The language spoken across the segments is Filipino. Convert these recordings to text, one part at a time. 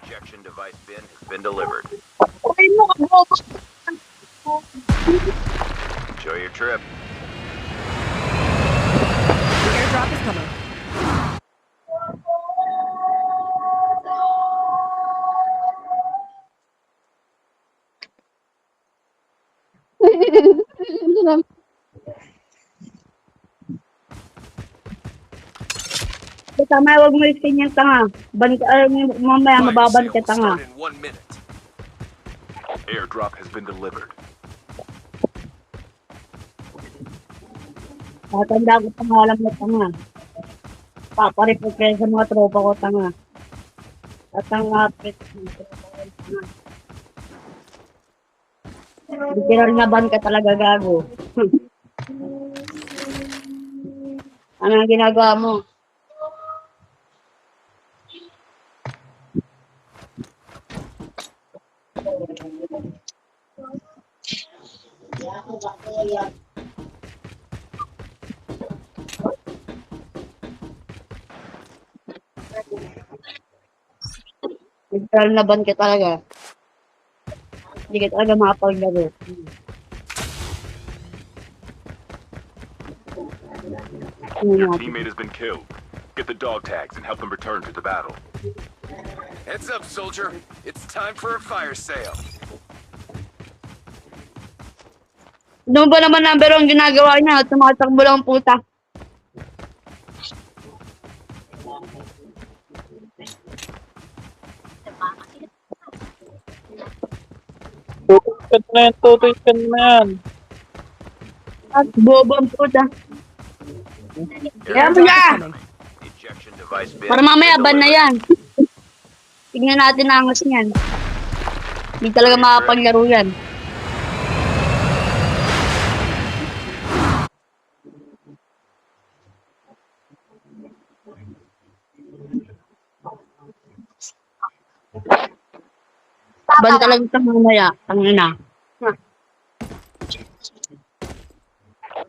Ejection device bin has been delivered. Okay mo, bobo. Enjoy your trip. The airdrop is coming. Tama, huwag mo iskin yung tanga. Mamaya Fire mababan sale ka will tanga. start in 1 minute. Airdrop has been delivered. Tatanda ko pangalan mo tanga. Papareport kayo sa mga tropa ko tanga. Tatanga, pet. Hindi kinarinaban ka talaga gago. Ano ang ginagawa mo? Kinarinaban ka talaga. Hindi ka talaga makapaglaro. Your teammate has been killed. Get the dog tags and help them return to the battle. Heads up, soldier. It's time for a fire sale. Doon ba naman number ang ginagawa niya? Tumatakbo lang ang puta. Tutoy ka na yan. At bobo ang puta. Kaya mo Airdrop siya! is coming. Ejection device bin. Para mamaya ban na yan. Tignan natin ang angas niyan. Hindi talaga makapaglaro yan. Ban talaga ito mamaya. Ang ina.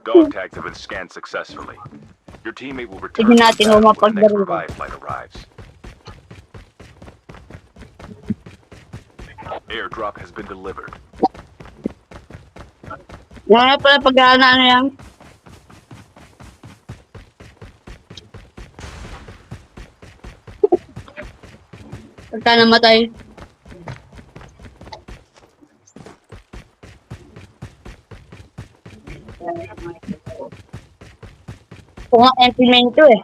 Dog tags have been scanned successfully. Your teammate will return Tignan to natin the kung battle when the next mapaglaro. revive flight arrives. Airdrop has been delivered. Yan na pala pag-aana na yan. Pagka namatay. Kung ang implemento eh.